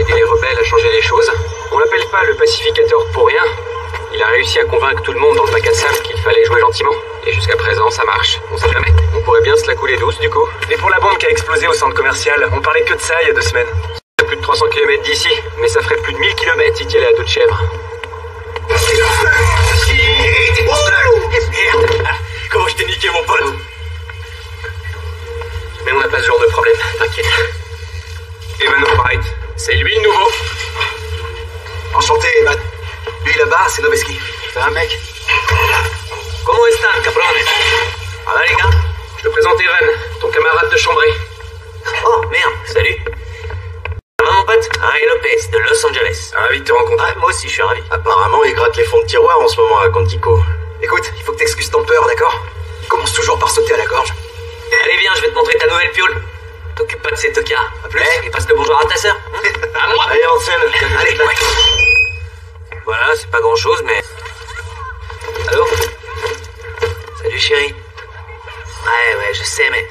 aider les rebelles à changer les choses. On l'appelle pas le pacificateur pour rien. Il a réussi à convaincre tout le monde dans le bac à sable qu'il fallait jouer gentiment. Et jusqu'à présent, ça marche. On sait jamais. On pourrait bien se la couler douce, du coup. Et pour la bombe qui a explosé au centre commercial, on parlait que de ça il y a 2 semaines. À plus de 300 km d'ici, mais ça ferait plus de 1000 km si tu allais à dos de chèvre. Merde. Comment je t'ai niqué, mon pote? Mais on n'a pas ce genre de problème, t'inquiète. Evan Albright. C'est lui le nouveau. Enchanté, Evan. Lui là-bas, c'est Noveski. Ça va, mec? Comment est-ce, cabron? Ah là, les gars? Je te présente Evan, ton camarade de chambrée. Oh, merde, salut. Ça va, mon pote? Harry Lopez, de Los Angeles. Ravi de te rencontrer. Ah, moi aussi, je suis ravi. Apparemment, il gratte les fonds de tiroir en ce moment à Quantico. Écoute, il faut que t'excuses ton peur, d'accord? Il commence toujours par sauter à la gorge. Allez, viens, je vais te montrer ta nouvelle piole. T'occupe pas de ces tocards. À plus. Et passe le bonjour à ta sœur. À moi! Allez, en scène. Allez, ouais. Voilà, c'est pas grand-chose, mais... Allô? Salut, chérie. Ouais, je sais, mais...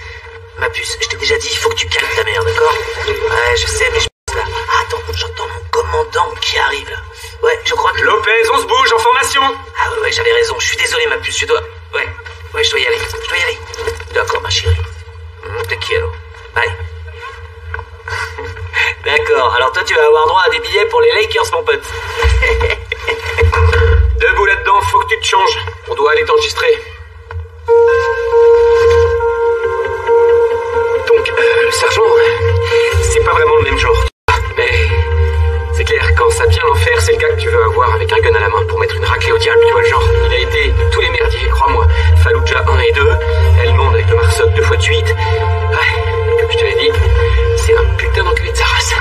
Ma puce, je t'ai déjà dit, il faut que tu calmes ta mère, d'accord? Ouais, je sais, mais je... Là. Ah, attends, j'entends mon commandant qui arrive, là. Ouais, je crois que... Lopez, on se bouge, en formation! Ah ouais, j'avais raison, je suis désolé, ma puce, je dois... Ouais, je dois y aller, D'accord, ma chérie. Te quiero. Bye. D'accord, alors toi, tu vas avoir droit à des billets pour les Lakers, mon pote. Debout là-dedans, faut que tu te changes. On doit aller t'enregistrer. Donc, le sergent, c'est pas vraiment le même genre. Mais c'est clair, quand ça vient l'enfer, c'est le gars que tu veux avoir avec un gun à la main pour mettre une raclée au diable, tu vois le genre. Il a été tous les merdiers, crois-moi. Fallujah 1 et 2, El Monde avec le Marsoc 2 x de suite. Ouais, comme je te l'ai dit, c'est un putain d'enculé de sa race.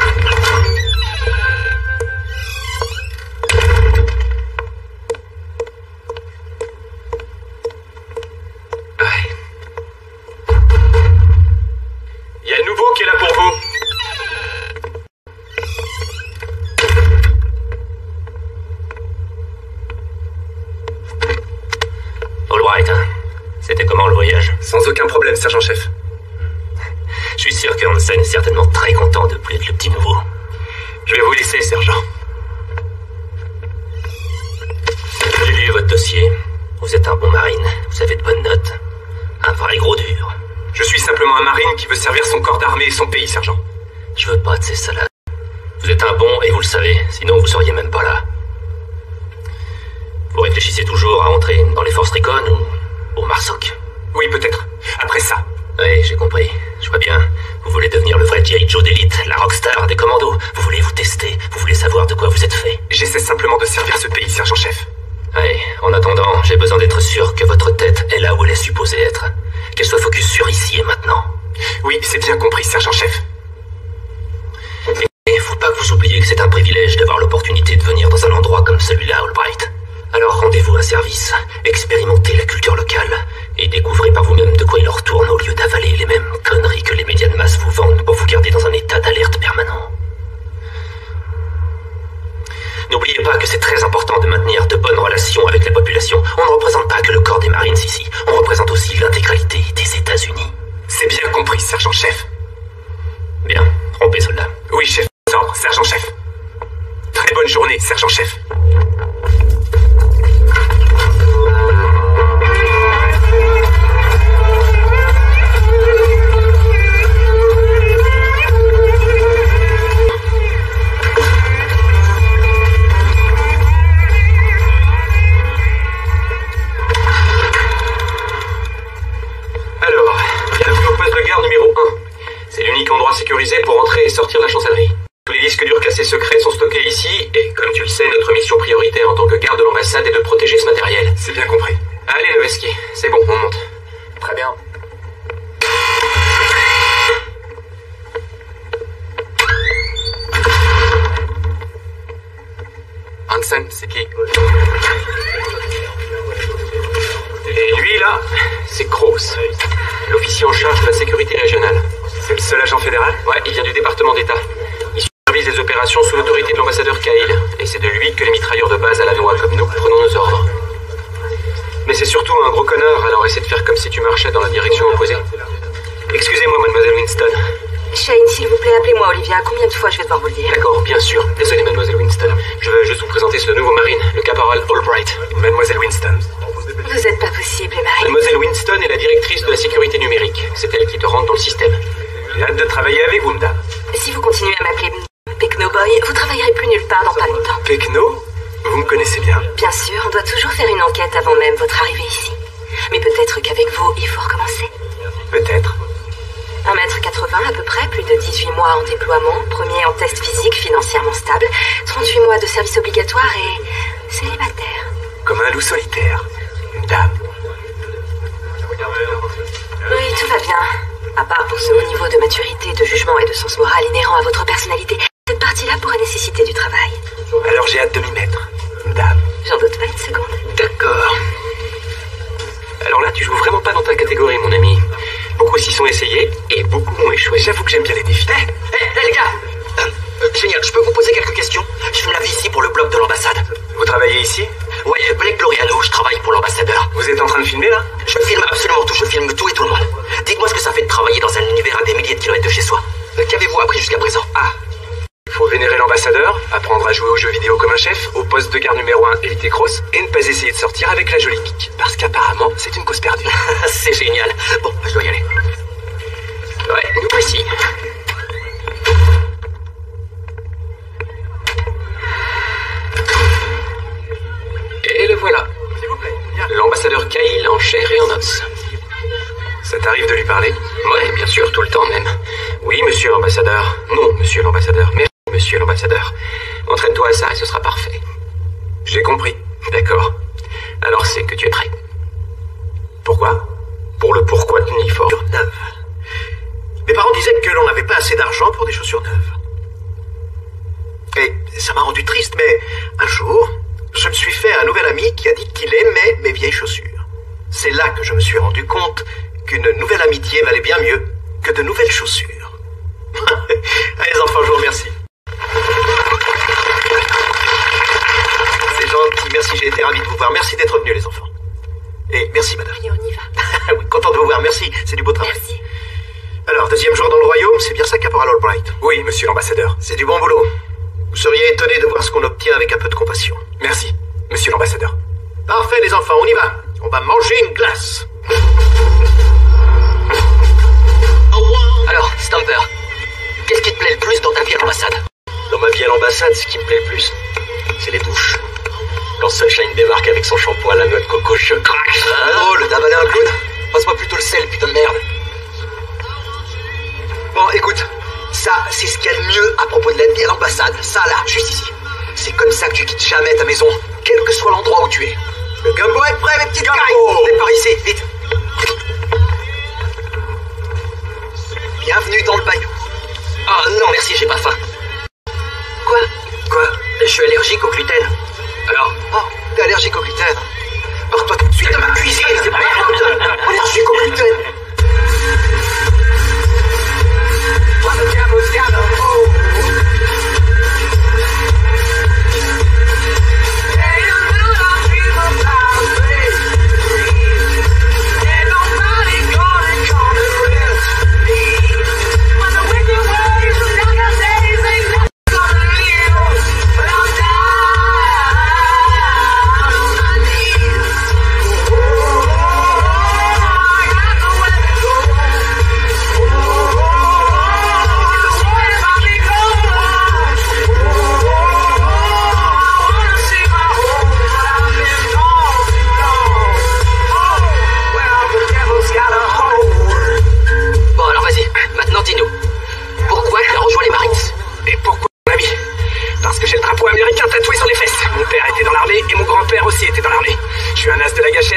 Ouais. Il y a le nouveau qui est là pour vous. Albright, hein. C'était comment le voyage? Sans aucun problème, sergent-chef. Je suis sûr que Hansen est certainement très content de plus être le petit nouveau. Je vais vous laisser, sergent. J'ai lu votre dossier. Vous êtes un bon marine. Vous avez de bonnes notes. Un vrai gros dur. Je suis simplement un marine qui veut servir son corps d'armée et son pays, sergent. Je veux pas de ces salades. Vous êtes un bon et vous le savez. Sinon, vous seriez même pas là. Vous réfléchissez toujours à entrer dans les forces Recon ou au Marsoc? Oui, peut-être. Après ça. Oui, j'ai compris. Je vois bien. Vous voulez devenir le vrai G.I. Joe d'élite, la rockstar des commandos. Vous voulez vous tester. Vous voulez savoir de quoi vous êtes fait. J'essaie simplement de servir ce pays, sergent-chef. Oui, en attendant, j'ai besoin d'être sûr que votre tête est là où elle est supposée être. Qu'elle soit focus sur ici et maintenant. Oui, c'est bien compris, sergent-chef. Et faut pas que vous oubliez que c'est un privilège d'avoir l'opportunité de venir dans un endroit comme celui-là, Albright. Alors rendez-vous un service, expérimentez la culture locale et découvrez par vous-même de quoi il en retourne au lieu d'avaler les mêmes conneries que les médias de masse vous vendent pour vous garder dans un état d'alerte permanent. N'oubliez pas que c'est très important de maintenir de bonnes relations avec la population. On ne représente pas que le corps des Marines ici, on représente aussi l'intégralité des États-Unis. C'est bien compris, sergent-chef. Bien, trompez soldat. Oui, chef. Ordre, sergent-chef. Très bonne journée, sergent-chef. Alors, bienvenue au poste de garde numéro 1. C'est l'unique endroit sécurisé pour entrer et sortir de la chancellerie. Tous les disques durs classés secrets sont stockés ici, et comme tu le sais, notre mission prioritaire en tant que garde de l'ambassade est de protéger ce matériel. C'est bien compris. Allez, Noveski, c'est bon, on monte. Très bien. Hansen, c'est qui? Et lui, là, c'est Kraus, l'officier en charge de la sécurité régionale. C'est le seul agent fédéral? Ouais, il vient du département d'État. Il supervise les opérations sous l'autorité de l'ambassadeur Cahill, et c'est de lui que les mitrailleurs de base à la noix comme nous prenons nos ordres. Mais c'est surtout un gros connard, alors essaie de faire comme si tu marchais dans la direction opposée. Excusez-moi, mademoiselle Winston. Shane, s'il vous plaît, appelez-moi Olivia. Combien de fois je vais devoir vous le dire? D'accord, bien sûr. Désolé, mademoiselle Winston. Je veux juste vous présenter ce nouveau marine, le caporal Albright. Mademoiselle Winston. Vous êtes pas possible, Marie. Mademoiselle Winston est la directrice de la sécurité numérique. C'est elle qui te rentre dans le système. J'ai hâte de travailler avec vous, madame. Si vous continuez à m'appeler Pecno Boy, vous travaillerez plus nulle part dans pas longtemps. Pecno? Vous me connaissez bien. Bien sûr, on doit toujours faire une enquête avant même votre arrivée ici. Mais peut-être qu'avec vous, il faut recommencer. Peut-être. 1m80 à peu près, plus de 18 mois en déploiement, premier en test physique, financièrement stable, 38 mois de service obligatoire et célibataire. Comme un loup solitaire. Une dame. Oui, tout va bien. À part pour ce haut niveau de maturité, de jugement et de sens moral inhérent à votre personnalité, cette partie-là pourrait nécessiter du travail. Alors j'ai hâte de m'y mettre. Une dame. J'en doute pas une seconde. D'accord. Alors là, tu joues vraiment pas dans ta catégorie, mon ami. Beaucoup s'y sont essayés et beaucoup ont échoué. J'avoue que j'aime bien les défis. Hé, les gars Génial, je peux vous poser quelques questions? Je filme la vie ici pour le blog de l'ambassade. Vous travaillez ici? Ouais, Blake Gloriano, je travaille pour l'ambassadeur. Vous êtes en train de filmer, là? Je filme absolument tout, je filme tout et tout le monde. Dites-moi ce que ça fait de travailler dans un univers à des milliers de kilomètres de chez soi. Qu'avez-vous appris jusqu'à présent? Ah. Il faut vénérer l'ambassadeur, apprendre à jouer aux jeux vidéo comme un chef, au poste de garde numéro 1 éviter Cross, et ne pas essayer de sortir avec la jolie geek. Parce qu'apparemment, c'est une cause perdue. C'est génial. Bon, je dois y aller. Ouais, nous voici. Et le voilà. S'il vous plaît, L'ambassadeur Kyle en chair et en os. ça t'arrive de lui parler? Ouais, bien sûr, tout le temps même. Oui, monsieur l'ambassadeur. Non, monsieur l'ambassadeur. Merci, monsieur l'ambassadeur. Entraîne-toi à ça et ce sera parfait. J'ai compris. D'accord. Alors c'est que tu es prêt. Pourquoi? Pour le pourquoi de Nifor. Neuves. Mes parents disaient que l'on n'avait pas assez d'argent pour des chaussures neuves. Et ça m'a rendu triste, mais un jour, je me suis fait un nouvel ami qui a dit qu'il aimait mes vieilles chaussures. C'est là que je me suis rendu compte qu'une nouvelle amitié valait bien mieux que de nouvelles chaussures. Allez les enfants, je vous remercie. C'est gentil, merci, j'ai été ravi de vous voir. Merci d'être venus les enfants. Et merci madame. Oui, on y va. Oui, content de vous voir, merci, c'est du beau travail. Merci. Alors, deuxième jour dans le royaume, c'est bien ça, caporal Albright? Oui, monsieur l'ambassadeur. C'est du bon boulot. Vous seriez étonné de voir ce qu'on obtient avec un peu de compassion. Merci, monsieur l'ambassadeur. Parfait les enfants, on y va. On va manger une glace. Alors, Stamper, qu'est-ce qui te plaît le plus dans ta vie à l'ambassade? Dans ma vie à l'ambassade, ce qui me plaît le plus, c'est les douches. Quand Sunshine débarque avec son shampoing à la noix de coco, je craque. Drôle d'avaler un clown. Passe-moi plutôt le sel, putain de merde. Bon, écoute, ça, c'est ce qu'il y a de mieux à propos de la vie à l'ambassade. Ça, là, juste ici. C'est comme ça que tu quittes jamais ta maison, quel que soit l'endroit où tu es. Le gumbo est prêt, mes petites cailles. Départ ici, vite. Bienvenue dans le bayou. Ah, non, merci, j'ai pas faim. Quoi? Je suis allergique au gluten. Alors? Oh, t'es allergique au gluten. Barre-toi tout de suite de ma cuisine. Merde! Allergique au gluten.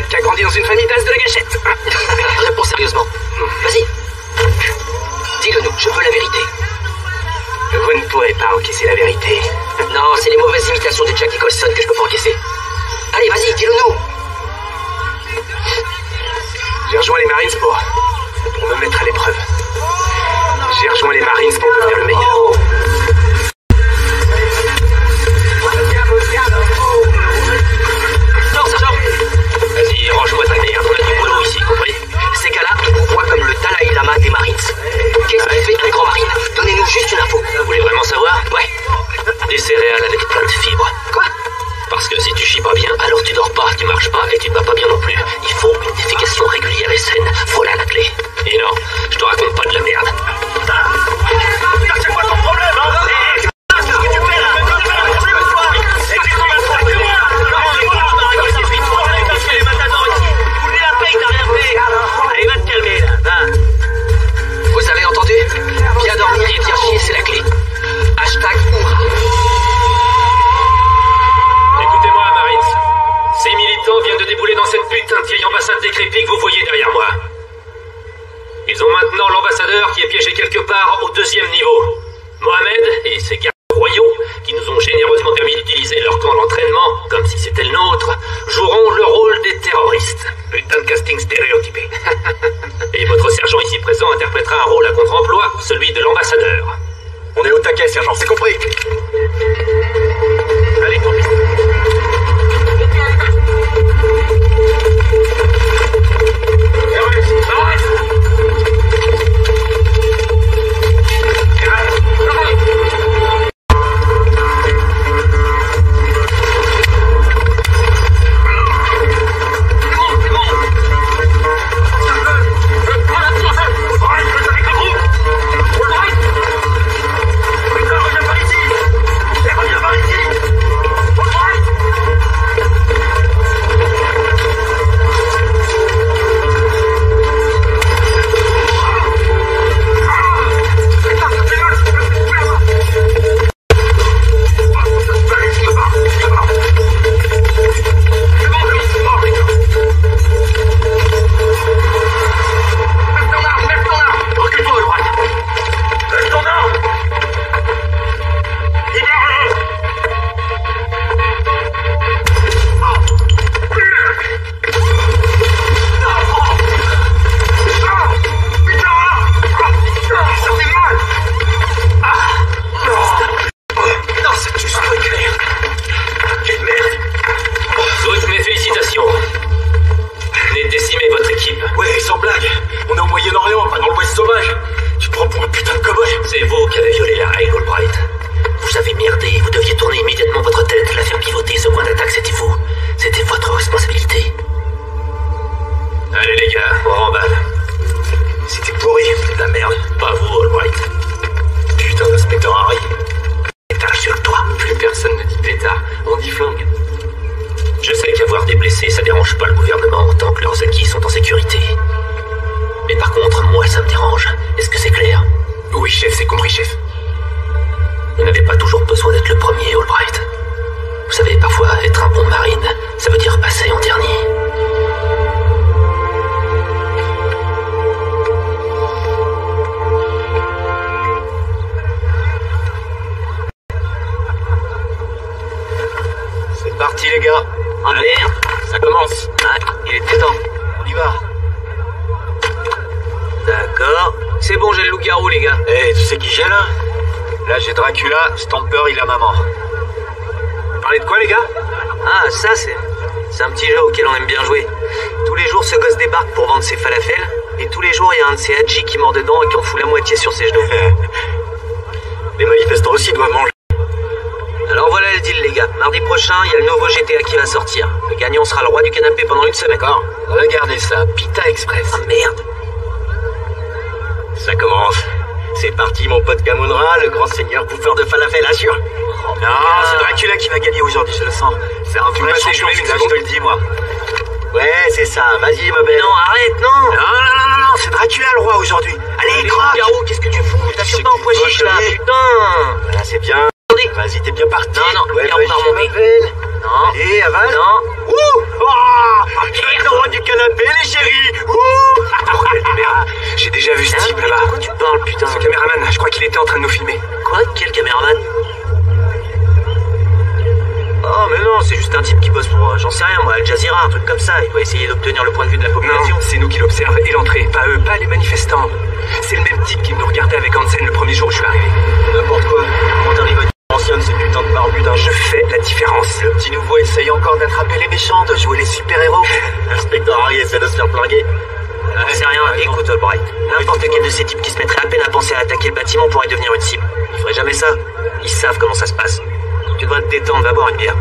Qui a grandi dans une famille d'as de la gâchette. Réponds sérieusement. Vas-y. Dis-le-nous, je veux la vérité. Vous ne pourrez pas encaisser la vérité. Non, c'est les mauvaises imitations de Jackie Colson que je peux pas encaisser. Allez, vas-y, dis-le-nous. J'ai rejoint les Marines pour me mettre à l'épreuve. J'ai rejoint les Marines pour devenir le meilleur. Non, sergent. Vas-y, range-moi ta merde, on a du boulot ici, compris? Ces gars-là, ils vous voient comme le Dalai Lama des Marines. Qu'est-ce qui fait un grand marine? Ils ont maintenant l'ambassadeur qui est piégé quelque part au 2e niveau. Mohamed et ses gardes royaux, qui nous ont généreusement permis d'utiliser leur camp d'entraînement comme si c'était le nôtre, joueront le rôle des terroristes. Putain de casting stéréotypé. Et votre sergent ici présent interprétera un rôle à contre-emploi, celui de l'ambassadeur. On est au taquet, sergent, c'est compris. Allez, tant pis. Stamper, il a maman. Vous parlez de quoi, les gars? Ah, ça, c'est un petit jeu auquel on aime bien jouer. Tous les jours, ce gosse débarque pour vendre ses falafels, et tous les jours, il y a un de ses hadjis qui mord dedans et qui en fout la moitié sur ses genoux. Les manifestants aussi doivent manger. Alors voilà le deal, les gars. Mardi prochain, il y a le nouveau GTA qui va sortir. Le gagnant sera le roi du canapé pendant une semaine. D'accord. Regardez ça, Pita Express. Ah, merde. Ça commence. C'est parti, mon pote Gamonra, le grand seigneur bouffeur de falafel, assure. Non, c'est Dracula qui va gagner aujourd'hui, je le sens. C'est un vrai champion, je te le dis, moi. Ouais, c'est ça. Vas-y, ma belle. Non, arrête, non. Non, c'est Dracula le roi aujourd'hui. Allez, croque. Garou, qu'est-ce que tu fous? T'assures pas en pois chiche, là, putain. Voilà, c'est bien. Vas-y, t'es bien parti. Non, ouais, Garou va remonter. Non. Allez, avale. Non. Ouh. Oh, je vais être le roi du canapé, les chéris. Ouh. Merde, j'ai déjà vu ce type là-bas. De quoi tu parles, putain? Ce caméraman, je crois qu'il était en train de nous filmer. Quoi? Quel caméraman? Oh, mais non, c'est juste un type qui bosse pour, j'en sais rien, moi, Al Jazeera, un truc comme ça. Il doit essayer d'obtenir le point de vue de la population. Non, c'est nous qui l'observe et l'entrée, pas eux, pas les manifestants. C'est le même type qui nous regardait avec Hansen le premier jour où je suis arrivé. N'importe quoi. Quand t'arrives à mentionne ces putains de barbus d'un Je fais la différence. Le petit nouveau essaye encore d'attraper les méchants, de jouer les super-héros. Inspecteur Harry essaie de se faire plinguer. C'est rien, écoute Albright. N'importe quel de ces types qui se mettrait à peine à penser à attaquer le bâtiment pourrait devenir une cible. Ils feraient jamais ça. Ils savent comment ça se passe. Tu devrais te détendre, va boire une bière.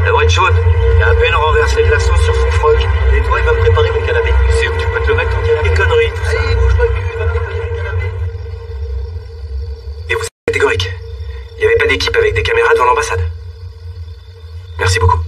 Elle devrait être chaude. Il a à peine renversé de la sauce sur son froc. Et toi, il va me préparer mon canapé. Tu sais où tu peux te le mettre ton canapé? Des conneries, tout ça. Allez, bouge-toi le cul, va me préparer mon canapé. Et vous êtes catégorique. Il n'y avait pas d'équipe avec des caméras devant l'ambassade. Merci beaucoup.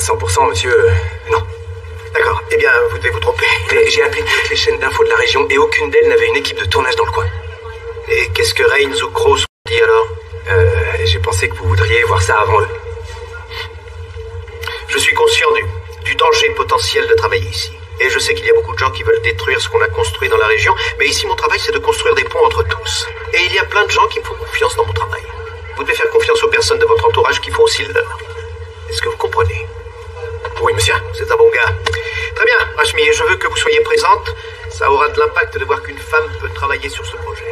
100%, monsieur. Non. D'accord. Eh bien, vous devez vous tromper. Mais j'ai appelé toutes les chaînes d'infos de la région et aucune d'elles n'avait une équipe de tournage dans le coin. Et qu'est-ce que Reigns ou Cross dit alors? J'ai pensé que vous voudriez voir ça avant eux. Je suis conscient du danger potentiel de travailler ici. Et je sais qu'il y a beaucoup de gens qui veulent détruire ce qu'on a construit dans la région, mais ici mon travail c'est de construire des ponts entre tous. Et il y a plein de gens qui me font confiance dans mon travail. Vous devez faire confiance aux personnes de votre entourage qui font aussi le leur. Est-ce que vous comprenez? Oui, monsieur. C'est un bon gars. Très bien, Rashmi, je veux que vous soyez présente. Ça aura de l'impact de voir qu'une femme peut travailler sur ce projet.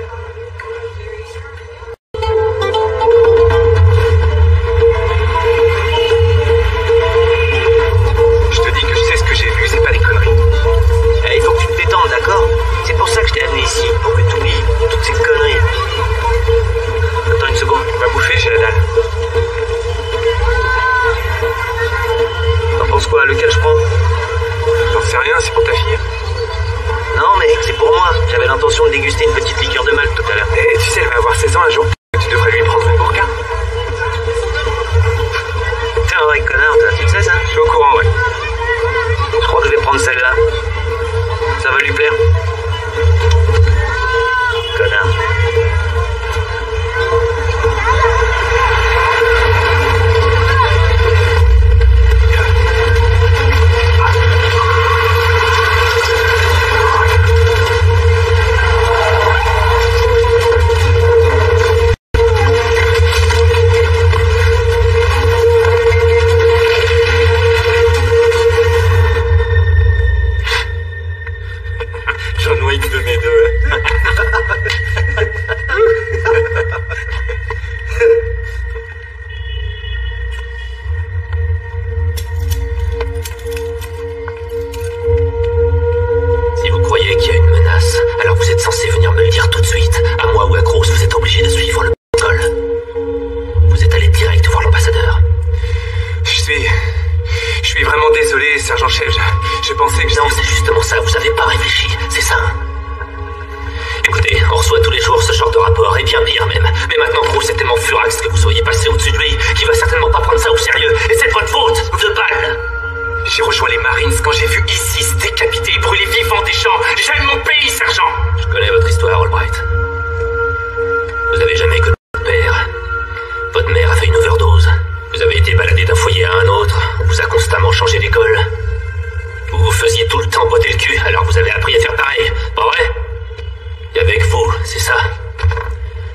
Je te dis que je sais ce que j'ai vu, c'est pas des conneries. Il faut que tu te détendes, d'accord? C'est pour ça que je t'ai amené ici, pour que tu oublies toutes ces conneries. Attends une seconde. On va bouffer, j'ai la dalle. T'en penses quoi? Lequel je prends? J'en sais rien, c'est pour ta fille. Non, mais c'est pour moi. J'avais l'intention de déguster une petite liqueur de malt tout à l'heure. Et tu sais, elle va avoir 16 ans un jour. Tu devrais lui prendre une burqa. T'es un vrai connard, toi. Tu le sais, ça? Je suis au courant, ouais. Je crois que je vais prendre celle-là. Ça va lui plaire. Connard. John Wick de mes deux. Si vous croyez qu'il y a une menace, alors vous êtes censé venir me le dire tout de suite. À moi ou à Cross, vous êtes obligé de suivre le protocole. Vous êtes allé direct voir l'ambassadeur. Je suis vraiment désolé, sergent-chef. Je pensais que... Non, c'est justement ça, vous avez pas réfléchi, c'est ça. Écoutez, on reçoit tous les jours ce genre de rapport, et bien pire même. Mais maintenant, Cross est tellement furax que vous soyez passé au-dessus de lui, qu'il va certainement pas prendre ça au sérieux. Et c'est de votre faute, de balle. J'ai rejoint les Marines quand j'ai vu Isis décapité et brûler vivant des gens. J'aime mon pays, sergent. Je connais votre histoire, Albright. Vous avez jamais connu votre père. Votre mère a fait une overdose. Vous avez été baladé d'un foyer à un autre. On vous a constamment changé d'école. Vous vous faisiez tout le temps botter le cul, alors vous avez appris à faire pareil. Pas vrai? Et avec vous, c'est ça.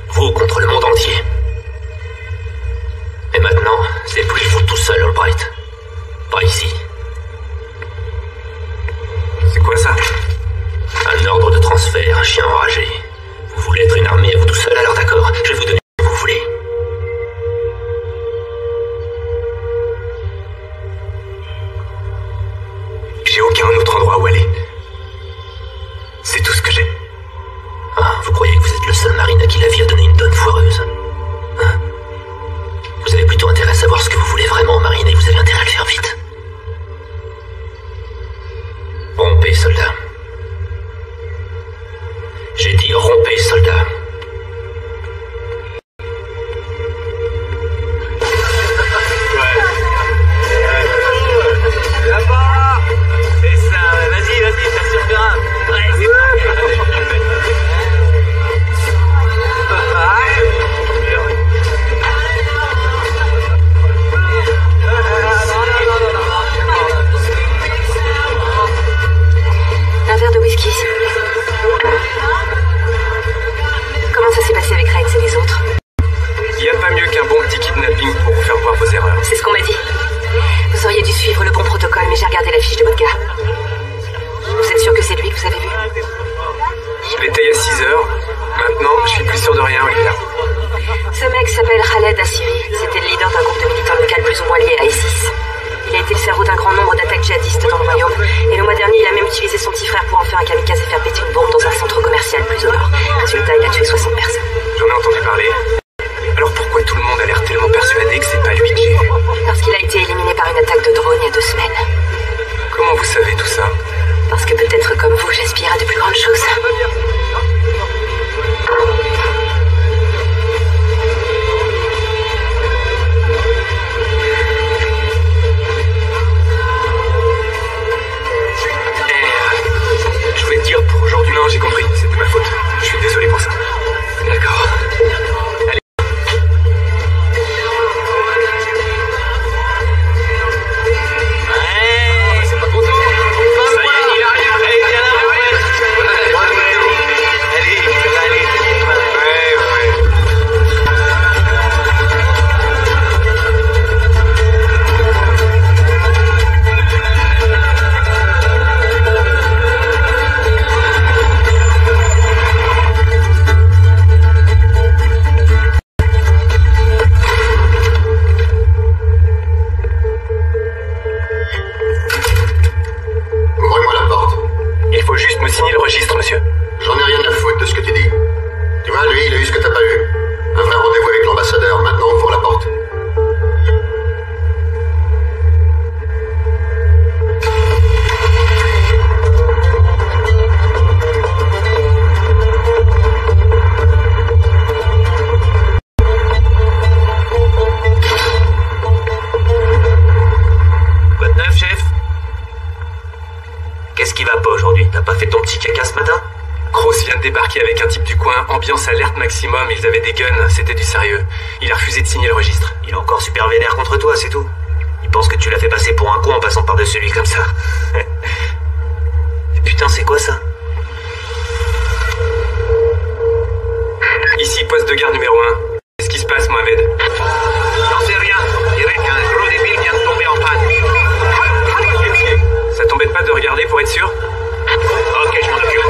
Vous contre le monde entier. Et maintenant, c'est plus vous tout seul, Albright. Pas ici. C'est quoi ça? Un ordre de transfert, un chien enragé. Vous voulez être une armée à vous tout seul, alors d'accord, je vais vous donner ce que vous voulez. J'ai aucun autre endroit où aller. C'est tout ce que j'ai. Ah, vous croyez que vous êtes le seul marine à qui la vie a donné une donne foireuse? Hein? Vous avez plutôt intérêt à savoir ce que vous voulez vraiment, marine, et vous avez intérêt à le faire vite. Rompez, soldat. J'ai dit rompez, soldat. Là-bas! C'est ça, vas-y, t'as sur le terrain. Ouais, Un verre de whisky, s'il vous plaît. Comment ça s'est passé avec Reigns et les autres? Il n'y a pas mieux qu'un bon petit kidnapping pour vous faire voir vos erreurs. C'est ce qu'on m'a dit. Vous auriez dû suivre le bon protocole, mais j'ai regardé la fiche de votre gars. Vous êtes sûr que c'est lui que vous avez vu? Je l'étais il y a 6 heures. Maintenant, je suis plus sûr de rien, Olivia. Ce mec s'appelle Khaled Assiri. C'était le leader d'un groupe de militants locaux plus ou moins liés à ISIS. Il a été le cerveau d'un grand nombre d'attaques djihadistes dans le royaume. Et le mois dernier, il a même utilisé son petit frère pour en faire un kamikaze et faire péter une bombe dans un centre commercial plus au nord. Résultat, il a tué 60 personnes. J'en ai entendu parler. Alors pourquoi tout le monde a l'air tellement persuadé que c'est pas lui que j'ai vu? Parce qu'il a été éliminé par une attaque de drone il y a 2 semaines. Comment vous savez tout ça? Parce que peut-être comme vous, j'aspire à de plus grandes choses. aujourd'hui? T'as pas fait ton petit caca ce matin? Cross vient de débarquer avec un type du coin, ambiance alerte maximum, ils avaient des guns, c'était du sérieux. Il a refusé de signer le registre. Il est encore super vénère contre toi, c'est tout. Il pense que tu l'as fait passer pour un con en passant par-dessus lui comme ça. Putain, c'est quoi ça? Ici, poste de garde numéro 1. Qu'est-ce qui se passe, Mohamed? J'en sais rien. Je dirais qu'un gros débile vient de tomber en panne. Ça t'embête pas de regarder pour être sûr? Ok, je m'en occupe.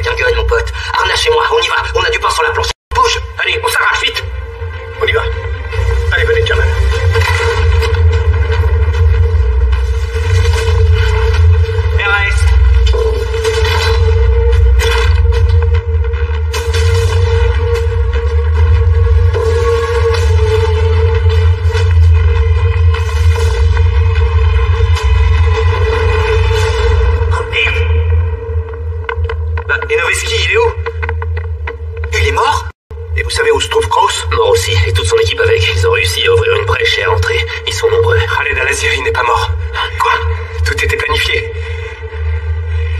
avec un gun, mon pote. Harnachez-moi, on y va. On a du pain sur la planche. Bouge. Allez, on s'arrache, vite. On y va. Allez, venez, Jamal. RAS. Et Noveski, il est où? Il est mort? Et vous savez où se trouve Kraus? Mort aussi, et toute son équipe avec. Ils ont réussi à ouvrir une brèche et à entrer. Ils sont nombreux. Khaled Al-Asiri n'est pas mort. Quoi? Tout était planifié.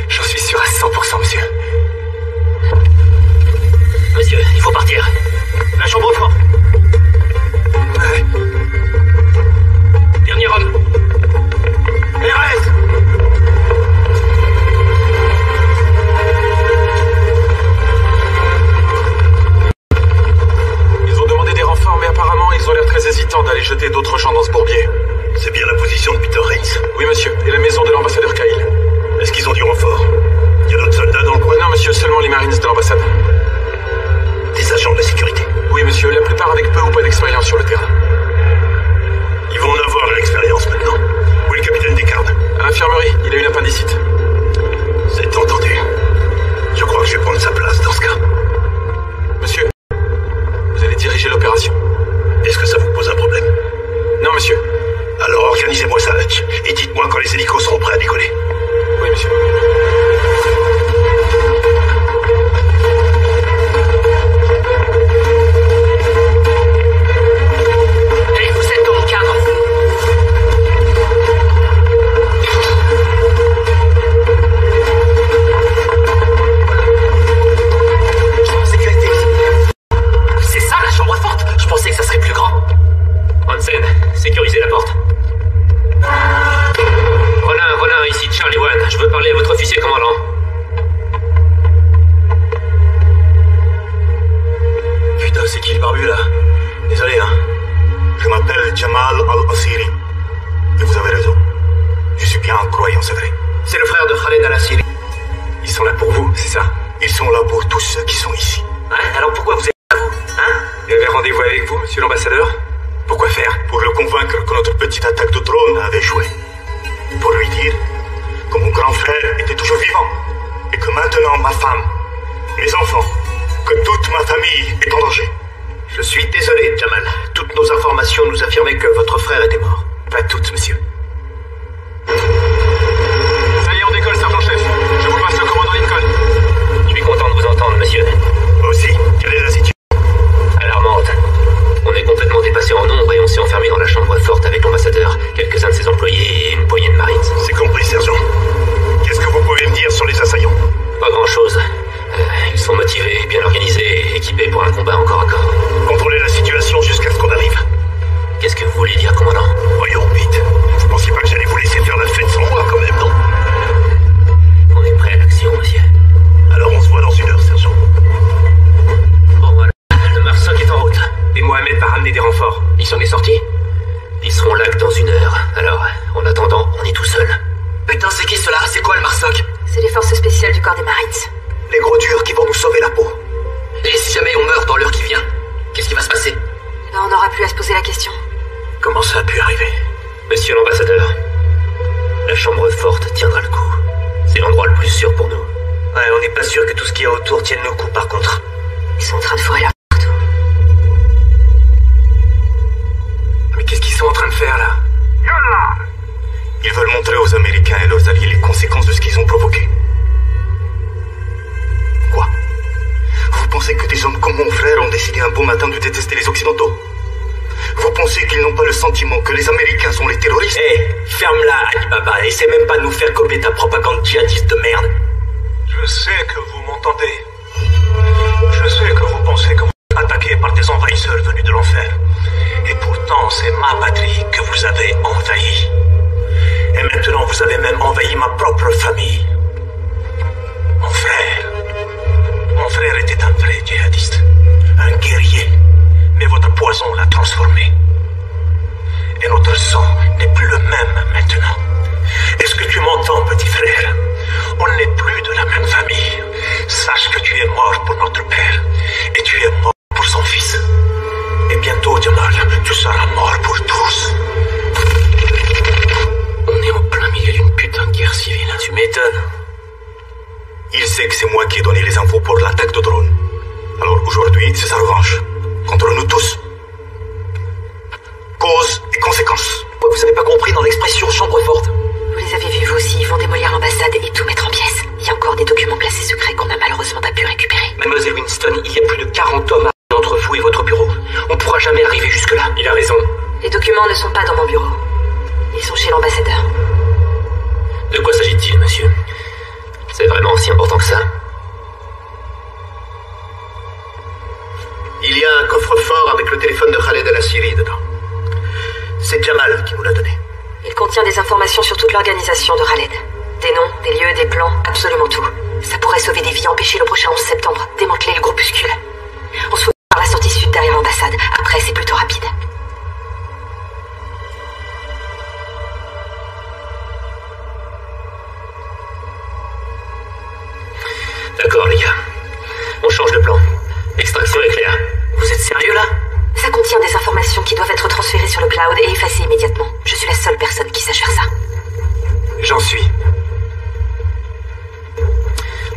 J'en suis sûr à 100%, monsieur. Monsieur, il faut partir. La chambre forte. Ouais. Dernier homme. RS! Mais apparemment, ils ont l'air très hésitants d'aller jeter d'autres gens dans ce bourbier. C'est bien la position de Peter Reigns. Oui, monsieur. Et la maison de l'ambassadeur Kyle. Est-ce qu'ils ont du renfort? Il y a d'autres soldats dans le coin? Non, monsieur, seulement les Marines de l'ambassade. Des agents de la sécurité? Oui, monsieur, la plupart avec peu ou pas d'expérience sur le terrain. Ils vont en avoir l'expérience maintenant. Où est le capitaine Descartes? À l'infirmerie, il a une appendicite. C'est entendu. Je crois que je vais prendre sa place dans ce cas. Monsieur, vous allez diriger l'opération. Est-ce que ça vous pose un problème? Non, monsieur. Alors organisez-moi ça, Hutch, et dites-moi quand les hélicos seront prêts à décoller. Oui, monsieur. Hey, vous êtes dans mon cadre. Sécurité. C'est ça la chambre forte? Je pensais que ça serait plus grand. Hansen, sécurisez la porte. Ronin, ici Charlie One. Je veux parler à votre officier commandant. Putain, c'est qui le barbu là? Désolé, hein. Je m'appelle Jamal Al-Asiri. Et vous avez raison. Je suis bien un croyant, c'est vrai. C'est le frère de Khaled Al-Asiri. Ils sont là pour vous, c'est ça? Ils sont là pour tous ceux qui sont ici. Hein? Alors pourquoi vous êtes là, vous? Hein? Il avait rendez-vous avec vous, monsieur l'ambassadeur? Pourquoi faire? Pour le convaincre que notre petite attaque de drone avait échoué. Pour lui dire que mon grand frère était toujours vivant. Et que maintenant ma femme, mes enfants, que toute ma famille est en danger. Je suis désolé, Jamal. Toutes nos informations nous affirmaient que votre frère était mort. Pas toutes, monsieur. Ça y est, on décolle, sergent-chef. Je vous passe le commandant Lincoln. Je suis content de vous entendre, monsieur. Moi aussi, quelle est la situation? Alarmante. On est complètement dépassé en nombre et on s'est enfermé dans la chambre forte avec l'ambassadeur, quelques-uns de ses employés et une poignée de Marines. C'est compris, sergent. Qu'est-ce que vous pouvez me dire sur les assaillants? Pas grand-chose. Ils sont motivés, bien organisés et équipés pour un combat encore à corps. Contrôlez la situation jusqu'à ce qu'on arrive. Qu'est-ce que vous voulez dire, commandant? Voyons, vite. Vous pensiez pas que j'allais vous laisser faire la fête sans moi, quand même, non? On est prêt à l'action, monsieur. Alors on se voit dans une heure, sergent. Bon, voilà. Le Marsoc est en route. Et Mohamed va ramener des renforts. Ils s'en est sortis? Ils seront là que dans une heure. Alors, en attendant, on est tout seul. Putain, c'est qui cela? C'est quoi le Marsoc? C'est les forces spéciales du corps des Marines. Les gros durs qui vont nous sauver la peau. Et si jamais on meurt dans l'heure qui vient, qu'est-ce qui va se passer? Ben, on n'aura plus à se poser la question. Comment ça a pu arriver? Monsieur l'ambassadeur, la chambre forte tiendra le coup. C'est l'endroit le plus sûr pour nous. Ouais, on n'est pas sûr que tout ce qu'il y a autour tienne le coup, par contre. Ils sont en train de fourrer leur partout. Mais qu'est-ce qu'ils sont en train de faire, là? Ils veulent montrer aux Américains et leurs alliés les conséquences de ce qu'ils ont provoqué. Quoi? Vous pensez que des hommes comme mon frère ont décidé un beau matin de détester les Occidentaux? Vous pensez qu'ils n'ont pas le sentiment que les Américains sont les terroristes? Ferme-la, Alibaba. Essaie même pas de nous faire copier ta propagande djihadiste de merde. Je sais que vous m'entendez. Je sais que vous pensez que vous êtes attaqué par des envahisseurs venus de l'enfer. Et pourtant, c'est ma patrie que vous avez envahie. Et maintenant, vous avez même envahi ma propre famille. Mon frère était un vrai djihadiste. Un guerrier. Mais votre poison l'a transformé. Et notre sang n'est plus le même maintenant. Est-ce que tu m'entends, petit frère? On n'est plus de la même famille. Sache l'ambassade? Il sait que c'est moi qui ai donné les infos pour l'attaque de drone. Alors aujourd'hui, c'est sa revanche. Contre nous tous. Cause et conséquences. Vous n'avez pas compris dans l'expression chambre forte? Vous les avez vus, vous aussi. Ils vont démolir l'ambassade et tout mettre en pièces. Il y a encore des documents classés secrets qu'on n'a malheureusement pas pu récupérer. Mademoiselle Winston, il y a plus de 40 hommes entre vous et votre bureau. On ne pourra jamais arriver jusque-là. Il a raison. Les documents ne sont pas dans mon bureau. Ils sont chez l'ambassadeur. De quoi s'agit-il, monsieur? C'est vraiment si important que ça? Il y a un coffre-fort avec le téléphone de Khaled al-Assiri dedans. C'est Jamal qui nous l'a donné. Il contient des informations sur toute l'organisation de Khaled. Des noms, des lieux, des plans, absolument tout. Ça pourrait sauver des vies, empêcher le prochain 11 septembre, démanteler le groupuscule. On se fout par la sortie sud derrière l'ambassade. Après, c'est plutôt rapide. D'accord, les gars. On change de plan. L'extraction est claire. Vous êtes sérieux là? Ça contient des informations qui doivent être transférées sur le cloud et effacées immédiatement. Je suis la seule personne qui sache faire ça. J'en suis.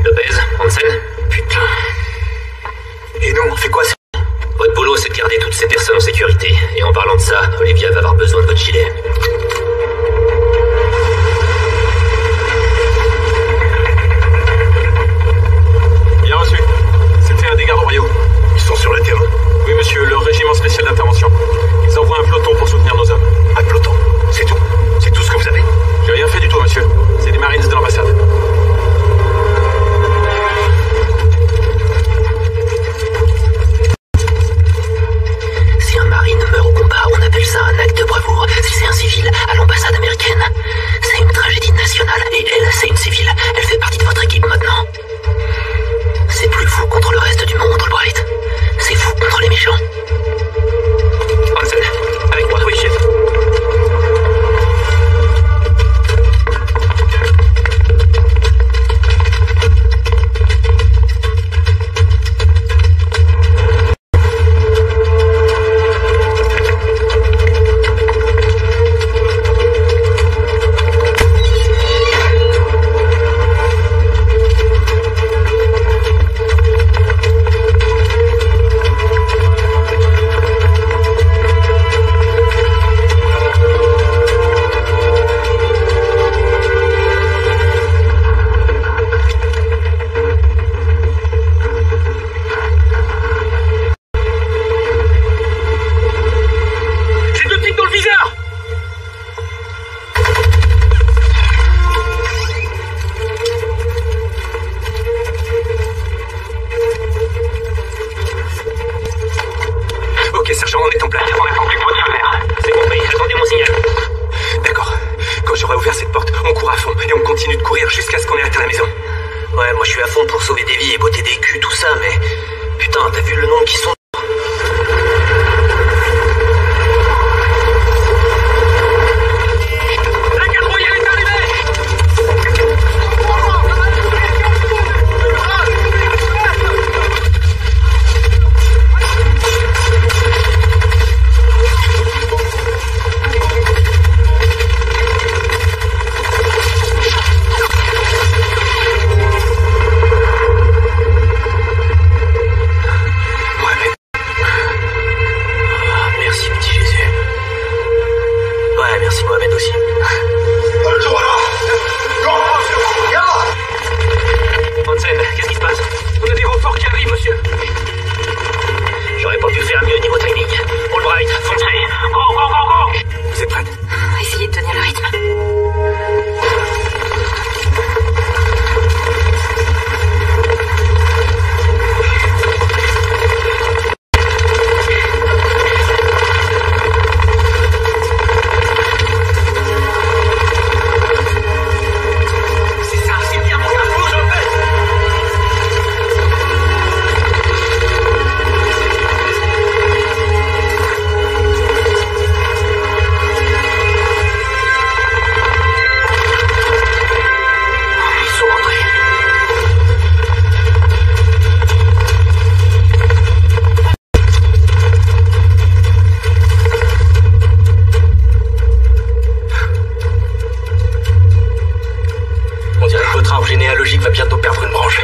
Lopez, Hansen. Putain. Et nous, on fait quoi, ça? Votre boulot, c'est de garder toutes ces personnes en sécurité. Et en parlant de ça, Olivia va avoir besoin de votre gilet. Bien reçu. C'était un des gardes royaux. Ils sont sur le terrain. Oui, monsieur, le régiment spécial d'intervention. Ils envoient un peloton pour soutenir nos hommes. Un peloton. C'est tout. C'est tout ce que vous avez. J'ai rien fait du tout, monsieur. C'est des Marines de l'ambassade. Si un marine meurt au combat, on appelle ça un acte de bravoure. Si c'est un civil, à l'ambassade américaine, c'est une tragédie nationale. Et elle, c'est une civile. Elle fait partie de votre équipe maintenant. C'est plus vous contre le reste du monde, Albright. C'est vous contre les méchants. Hansen, avec moi. Oui, chef. Mohamed. arbre généalogique va bientôt perdre une branche.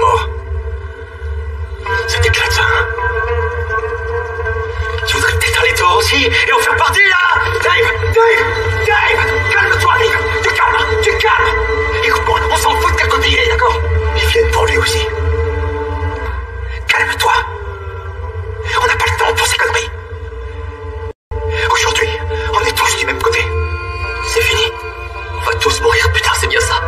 mort. Ça t'éclate, ça, hein? Tu voudrais peut-être aller dehors aussi et en faire partie, là? Dave! Calme-toi, Dave! Tu calmes! Écoute-moi, on s'en fout de quel côté il est, d'accord? Ils viennent pour lui aussi. Calme-toi. On n'a pas le temps pour ces conneries. Aujourd'hui, on est tous du même côté. C'est fini. On va tous mourir, putain, c'est bien ça.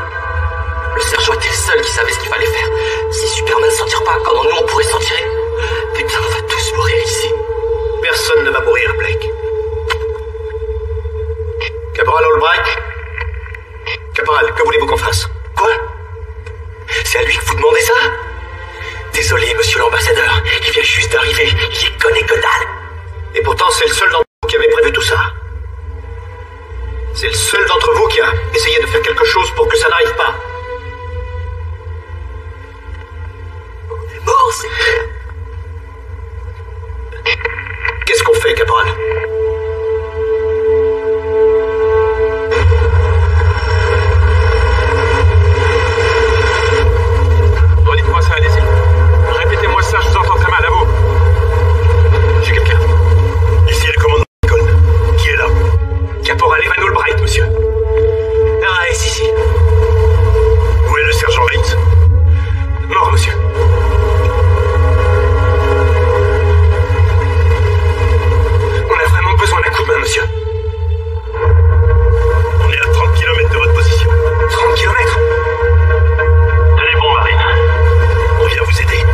Le sergent était le seul qui savait ce qu'il fallait faire. Si Superman s'en tire pas, comment nous on pourrait s'en tirer? Putain, on va tous mourir ici. Personne ne va mourir, Blake. Caporal Albright? Caporal, que voulez-vous qu'on fasse? Quoi? C'est à lui que vous demandez ça? Désolé, monsieur l'ambassadeur. Il vient juste d'arriver. Il y connaît que dalle. Et pourtant, c'est le seul d'entre vous qui avait prévu tout ça. C'est le seul d'entre vous qui a essayé de faire quelque chose pour que ça n'arrive pas. On est mort, c'est clair. Qu'est-ce qu'on fait, caporal? Redites-moi ça, allez-y. Répétez-moi ça, je vous entends très mal, à vous. J'ai quelqu'un. Ici, le commandant Lincoln. Qui est là? Caporal Evan Albright, monsieur. Ah, ici. Où est le sergent Reitz? Mort, monsieur. On a vraiment besoin d'un coup de main, monsieur. On est à 30 km de votre position. 30 km? Tenez bon, Marine. On vient vous aider.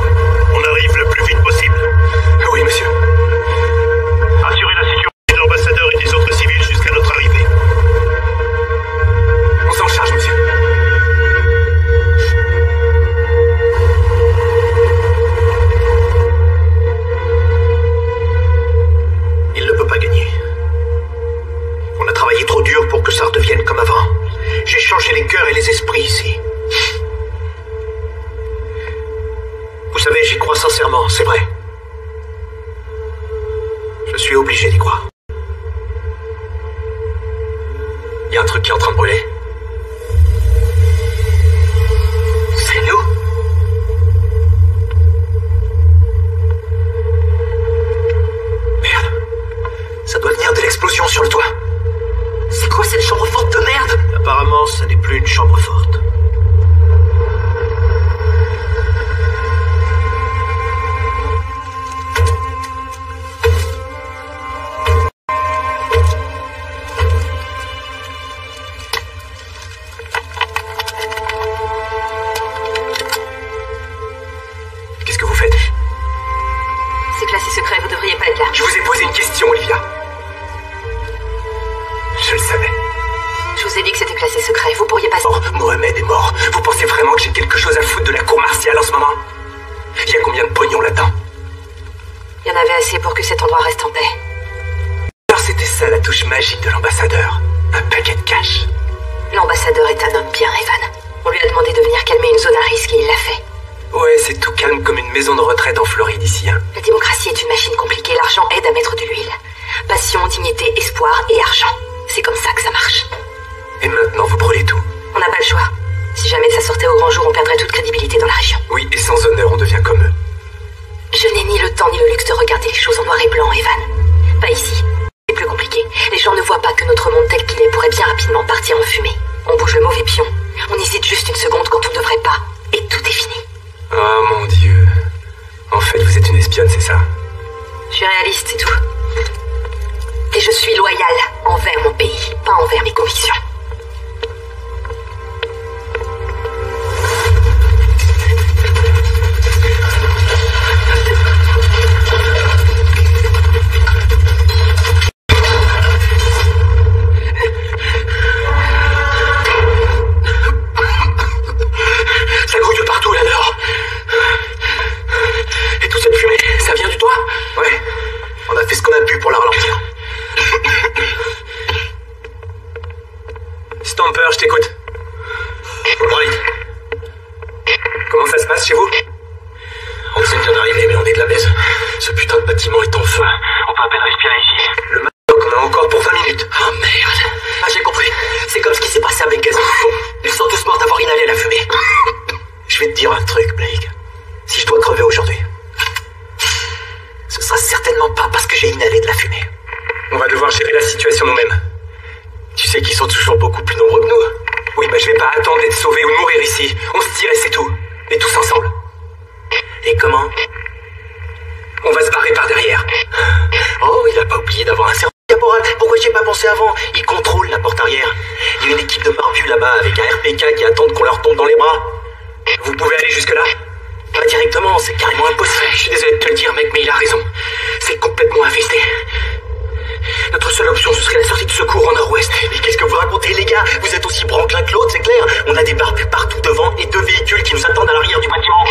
On arrive le plus vite possible. Oui, monsieur. Assurez la sécurité De l'ambassadeur et des autres civils jusqu'à notre arrivée. On s'en charge, monsieur. Il ne peut pas gagner. On a travaillé trop dur pour que ça redevienne comme avant. J'ai changé les cœurs et les esprits ici. Vous savez, j'y crois sincèrement, c'est vrai. Je suis obligé d'y croire. Il y a un truc qui est en train de brûler. C'est nous? Merde. Ça doit venir de l'explosion sur le toit. C'est quoi cette chambre forte de merde? Apparemment, ce n'est plus une chambre forte. Qu'est-ce que vous faites? C'est classé secret, vous devriez pas être là. Je vous ai posé une question, Olivia. Je le savais. Je vous ai dit que c'était classé secret, vous pourriez pas... Mort, Mohamed est mort. Vous pensez vraiment que j'ai quelque chose à foutre de la cour martiale en ce moment? Il y a combien de pognon là-dedans? Il y en avait assez pour que cet endroit reste en paix. Alors c'était ça la touche magique de l'ambassadeur. Un paquet de cash. L'ambassadeur est un homme bien, Evan. On lui a demandé de venir calmer une zone à risque et il l'a fait. Ouais, c'est tout calme comme une maison de retraite en Floride ici, hein. La démocratie est une machine compliquée, l'argent aide à mettre de l'huile. Passion, dignité, espoir et argent. C'est comme ça que ça marche. Et maintenant, vous brûlez tout. On n'a pas le choix. Si jamais ça sortait au grand jour, on perdrait toute crédibilité dans la région. Oui, et sans honneur, on devient comme eux. Je n'ai ni le temps ni le luxe de regarder les choses en noir et blanc, Evan. Pas ici. C'est plus compliqué. Les gens ne voient pas que notre monde tel qu'il est pourrait bien rapidement partir en fumée. On bouge le mauvais pion. On hésite juste une seconde quand on ne devrait pas. Et tout est fini. Oh mon Dieu. En fait, vous êtes une espionne, c'est ça? Je suis réaliste, c'est tout. Et je suis loyale envers mon pays, pas envers mes convictions. Ça grouille de partout là-dehors. Et toute cette fumée, ça vient du toit? Ouais, on a fait ce qu'on a pu pour la ralentir. Stomper, je t'écoute. Right. Comment ça se passe chez vous? On sait bien d'arriver, mais on est de la baisse. Ce putain de bâtiment est en feu. On peut à peine respirer ici. Le Madoc, on a encore pour 20 minutes. Oh merde. Ah, j'ai compris. C'est comme ce qui s'est passé avec Gazou. Ils sont tous morts d'avoir inhalé la fumée. Je vais te dire un truc, Blake. Non, c'est carrément impossible. Je suis désolé de te le dire, mec, mais il a raison. C'est complètement infesté. Notre seule option, ce serait la sortie de secours au nord-ouest. Mais qu'est-ce que vous racontez, les gars? Vous êtes aussi branques l'un que l'autre, c'est clair. On a des barbus partout devant et 2 véhicules qui nous attendent à l'arrière du bâtiment.